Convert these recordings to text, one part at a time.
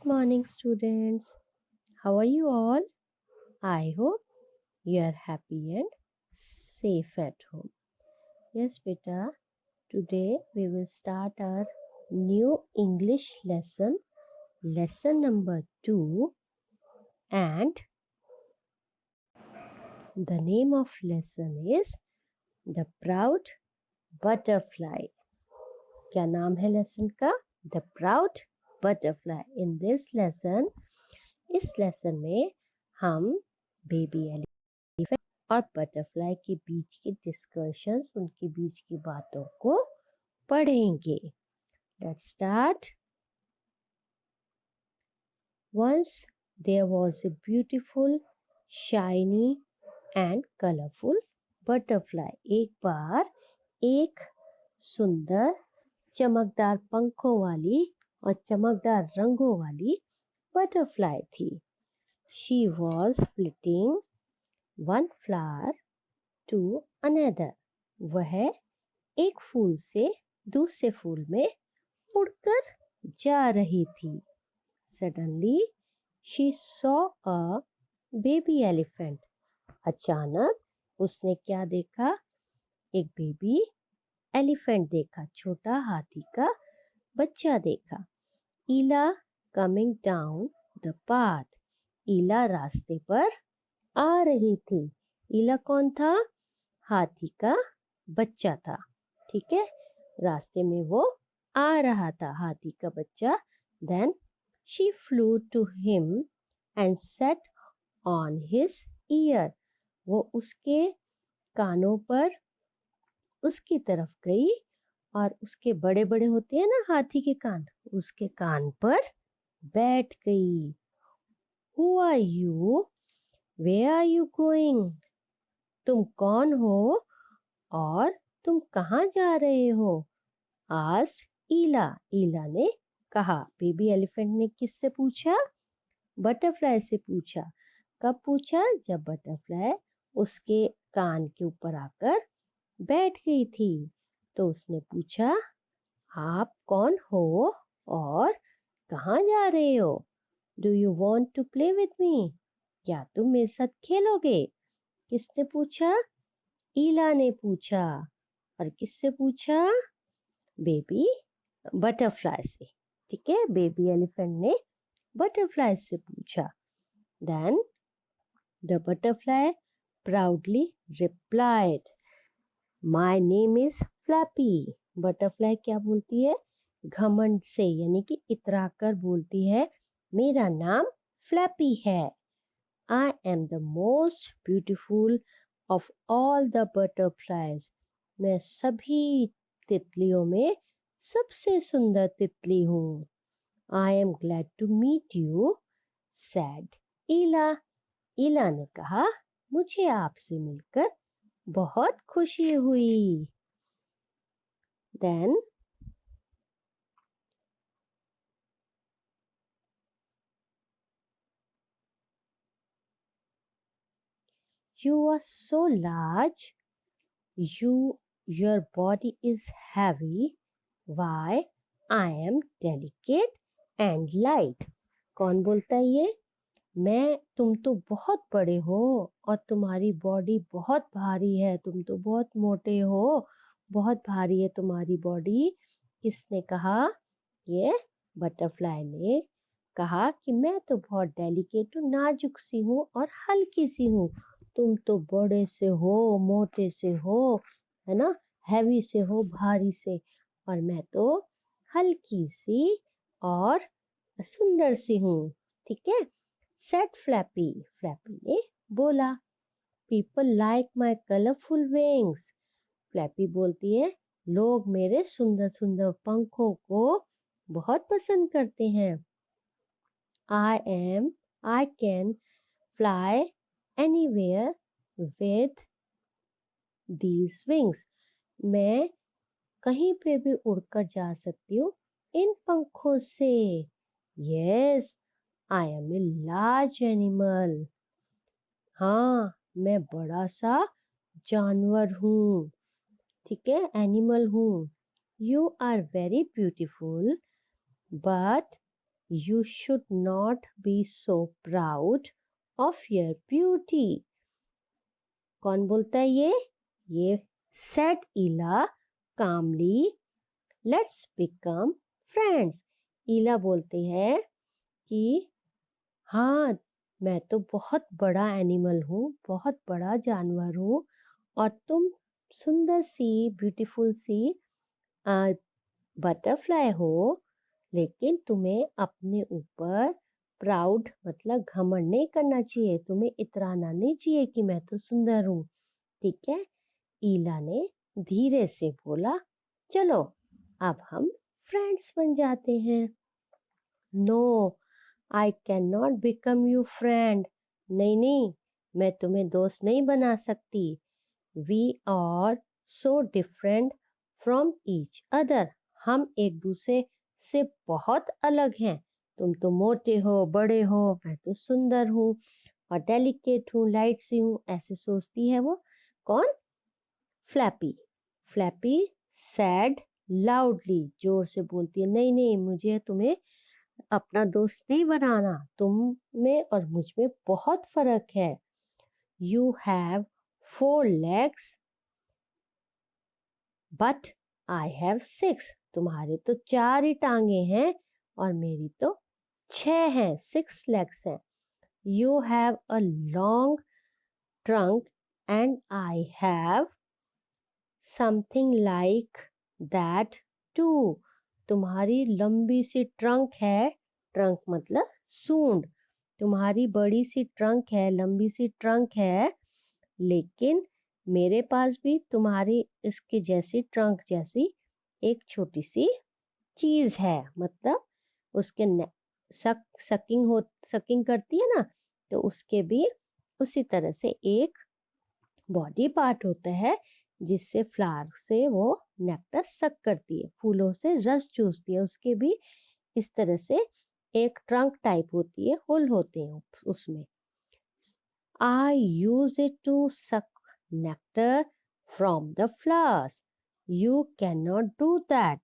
morning, students. How are you all? I hope you are happy and safe at home. Yes, beta. Today we will start our new English lesson, lesson number 2, and the name of lesson is The Proud Butterfly. क्या नाम है lesson का? The Proud Butterfly. In this lesson, इस lesson में हम baby elephant और butterfly के बीच के डिस्कशंस, उनके बीच की बातों को पढ़ेंगे. Let's start. Once there was a beautiful, shiny and colorful butterfly. एक बार एक सुंदर चमकदार पंखों वाली और चमकदार रंगों वाली बटरफ्लाई थी. She was flitting one flower to another. वह एक फूल से दूसरे फूल में उड़कर जा रही थी. Suddenly she saw a baby elephant. अचानक उसने क्या देखा? एक बेबी एलिफेंट देखा, छोटा हाथी का बच्चा देखा. ईला कमिंग डाउन द पाथ. ईला रास्ते पर आ रही थी. ईला कौन था? हाथी का बच्चा था. ठीक है, रास्ते में वो आ रहा था, हाथी का बच्चा. Then she flew to him and set on his ear. वो उसके कानों पर उसकी तरफ गई और उसके बड़े बड़े होते हैं ना हाथी के कान, उसके कान पर बैठ गई. Who are you? Where are you going? तुम कौन हो और तुम कहाँ जा रहे हो? Asked ईला. ईला ने कहा. बेबी एलिफेंट ने किससे पूछा? बटरफ्लाई से पूछा. कब पूछा? जब बटरफ्लाई उसके कान के ऊपर आकर बैठ गई थी. तो उसने पूछा, आप कौन हो और कहाँ जा रहे हो? Do you want to play with me? क्या तुम मेरे साथ खेलोगे? किसने पूछा? ईला ने पूछा. और किससे पूछा? बेबी बटरफ्लाई से. ठीक है, बेबी एलिफेंट ने बटरफ्लाई से पूछा. Then the butterfly proudly replied, my name is Flappy. Butterfly क्या बोलती है? घमंड से, यानी कि इतराकर बोलती है, मेरा नाम फ्लैपी है. I am the most beautiful of all the butterflies. मैं सभी तितलियों में सबसे सुंदर तितली हूँ. I am glad to meet you, said ईला. ईला ने कहा, मुझे आपसे मिलकर बहुत खुशी हुई. Then you are so large, your body is heavy. Why? I am delicate and light. कौन बोलता है ये? तुम तो बहुत बड़े हो और तुम्हारी बॉडी बहुत भारी है. तुम तो बहुत मोटे हो, बहुत भारी है तुम्हारी बॉडी. किसने कहा? ये बटरफ्लाई ने कहा कि मैं तो बहुत डेलिकेट हूँ, नाजुक सी हूँ और हल्की सी हूँ. तुम तो बड़े से हो, मोटे से हो, है ना, हैवी से हो, भारी से, और मैं तो हल्की सी और सुंदर सी हूँ. ठीक है. Set flappy. फ्लैपी ने बोला. People like my colourful wings. Flappy बोलती है, लोग मेरे सुंदर सुंदर पंखों को बहुत पसंद करते हैं. I can fly anywhere with these wings. मैं कहीं पे भी उड़कर जा सकती हूँ इन पंखों से. Yes, I am a large animal. हाँ, मैं बड़ा सा जानवर हूँ. ठीक है, एनिमल हूँ. You are very beautiful but You should not be so proud of your beauty. कौन बोलता है ये said Ela calmly. Let's become friends. ईला बोलती है कि हाँ, मैं तो बहुत बड़ा एनिमल हूँ, बहुत बड़ा जानवर हूँ, और तुम सुंदर सी ब्यूटीफुल सी बटरफ्लाई हो, लेकिन तुम्हें अपने ऊपर प्राउड मतलब घमंड नहीं करना चाहिए, तुम्हें इतराना नहीं चाहिए कि मैं तो सुंदर हूँ। ठीक है? ईला ने धीरे से बोला, चलो अब हम फ्रेंड्स बन जाते हैं। No, I can not become you friend. नहीं नहीं, मैं तुम्हें दोस्त नहीं बना सकती। We are so different from each other. हम एक दूसरे से बहुत अलग हैं। तुम तो मोटे हो, बड़े हो, मैं तो सुंदर हूँ और डेलिकेट हूँ, लाइट सी हूँ। ऐसे सोचती है वो। कौन? फ्लैपी। फ्लैपी सैड लाउडली, जोर से बोलती है, नहीं नहीं, मुझे तुम्हें अपना दोस्त नहीं बनाना, तुम में और मुझ में बहुत फर्क है। You have 4 legs but I have 6। तुम्हारे तो 4 ही टांगे हैं और मेरी तो 6 हैं, 6 legs हैं। You have a long trunk and I have something like that too. तुम्हारी लंबी सी ट्रंक है, ट्रंक मतलब सूंड। तुम्हारी बड़ी सी ट्रंक है, लंबी सी ट्रंक है, लेकिन मेरे पास भी तुम्हारी इसके जैसी ट्रंक जैसी एक छोटी सी चीज है। मतलब उसके सकिंग करती है ना, तो उसके भी उसी तरह से एक बॉडी पार्ट होता है जिससे फ्लावर से वो नेक्टर सक करती है, फूलों से रस चूसती है। उसके भी इस तरह से एक ट्रंक टाइप होती है, होल होते हैं उसमें। I use it to suck nectar from the flowers. You can not do that.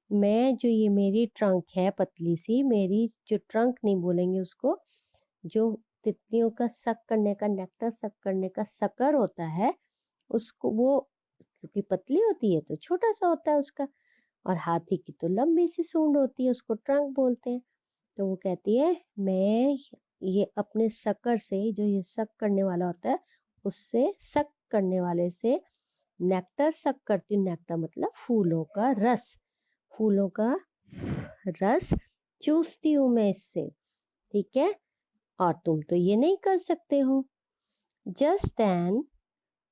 मैं जो ये मेरी ट्रंक है पतली सी, मेरी जो ट्रंक नहीं बोलेंगे उसको, जो तितलियों का सक करने का, नेक्टर सक करने का सकर होता है, उसको वो क्योंकि पतली होती है तो छोटा सा होता है उसका, और हाथी की तो लंबी सी सूंड होती है, उसको ट्रंक बोलते हैं। तो वो कहती है, मैं ये अपने सकर से, जो ये सक करने वाला होता है, उससे सक करने वाले से नेक्टर सक करती हूँ। नेक्टर मतलब फूलों का रस, फूलों का रस चूसती हूँ मैं इससे। ठीक है? और तुम तो ये नहीं कर सकते हो। Just then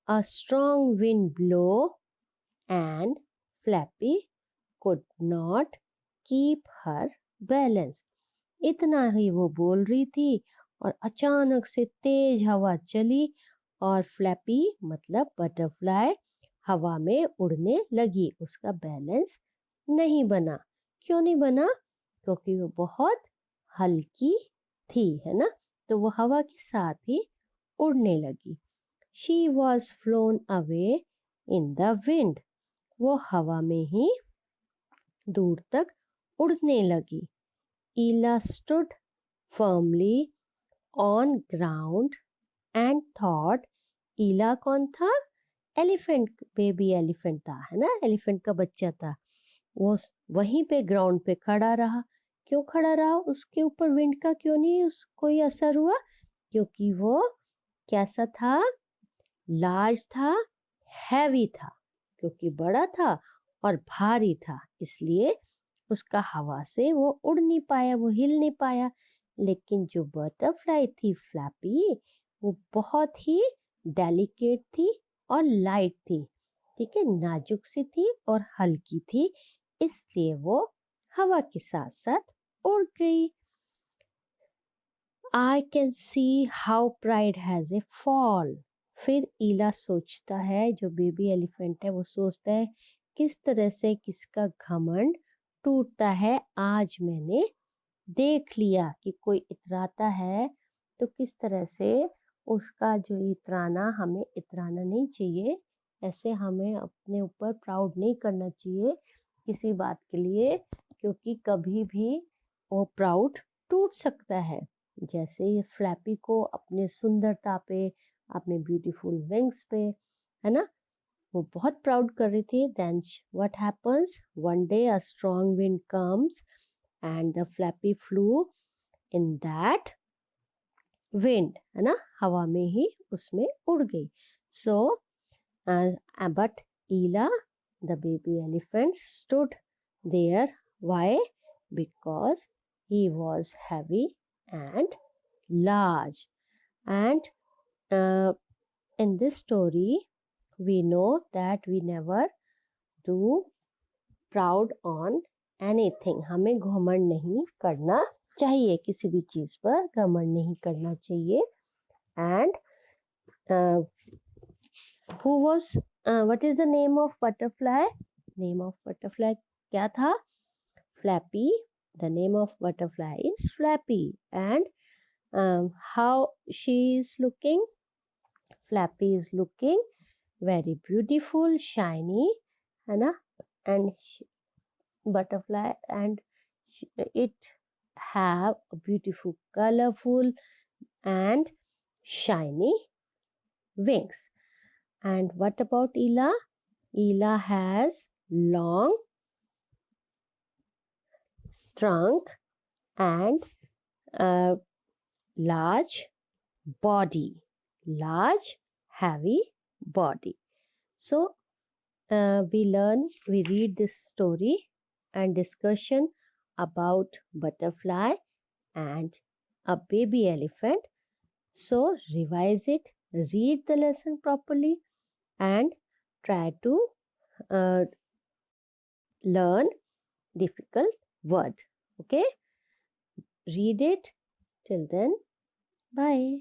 a strong wind blew and Flappy could not keep her balance. इतना ही वो बोल रही थी और अचानक से तेज हवा चली और फ्लैपी मतलब बटरफ्लाई हवा में उड़ने लगी। उसका बैलेंस नहीं बना। क्यों नहीं बना? क्योंकि वो बहुत हल्की थी, है ना? तो वो हवा के साथ ही उड़ने लगी। She was flown away in the wind. वो हवा में ही दूर तक उड़ने लगी। Ela stood firmly on ground and thought. ईला कौन था? एलिफेंट, बेबी एलिफेंट था, है ना? एलिफेंट का बच्चा था। वो वहीं पे ग्राउंड पे खड़ा रहा। क्यों खड़ा रहा? उसके ऊपर विंड का क्यों नहीं कोई असर हुआ? क्योंकि वो कैसा था? लार्ज था, हैवी था। क्योंकि बड़ा था और भारी था, इसलिए उसका हवा से वो उड़ नहीं पाया, वो हिल नहीं पाया। लेकिन जो बटरफ्लाई थी फ्लैपी, वो बहुत ही डेलिकेट थी और लाइट थी। ठीक है? नाजुक सी थी और हल्की थी, इसलिए वो हवा के साथ साथ उड़ गई। I can see how pride has a fall. फिर ईला सोचता है, जो बेबी एलिफेंट है वो सोचता है, किस तरह से किसका घमंड टूटता है। आज मैंने देख लिया कि कोई इतराता है तो किस तरह से उसका जो इतराना, हमें इतराना नहीं चाहिए। ऐसे हमें अपने ऊपर प्राउड नहीं करना चाहिए किसी बात के लिए, क्योंकि कभी भी वो प्राउड टूट सकता है, जैसे फ्लैपी को अपने सुंदरता पे, अपने ब्यूटीफुल विंग्स पे, है ना, वो बहुत प्राउड कर रही थी. Then what happens, one day a strong wind comes and the Flappy flew in that wind, है ना, हवा में ही उसमें उड़ गई. So but Ella the baby elephant stood there. Why? Because he was heavy and large. And in this story, we know that we never do proud on anything. हमें घमंड नहीं करना चाहिए, किसी भी चीज पर घमंड नहीं करना चाहिए. And uh, who was what is the name of butterfly? Name of butterfly क्या था? Flappy. The name of butterfly is Flappy. And how she is looking? Flappy is looking very beautiful, shiny, है ना, and butterfly, and it have a beautiful, colorful, and shiny wings. And what about Ela? Ela has long trunk and a large body, large, heavy body. So we read this story and discussion about butterfly and a baby elephant. So revise it, read the lesson properly, and try to uh, learn difficult word. Okay, read it. Till then, bye.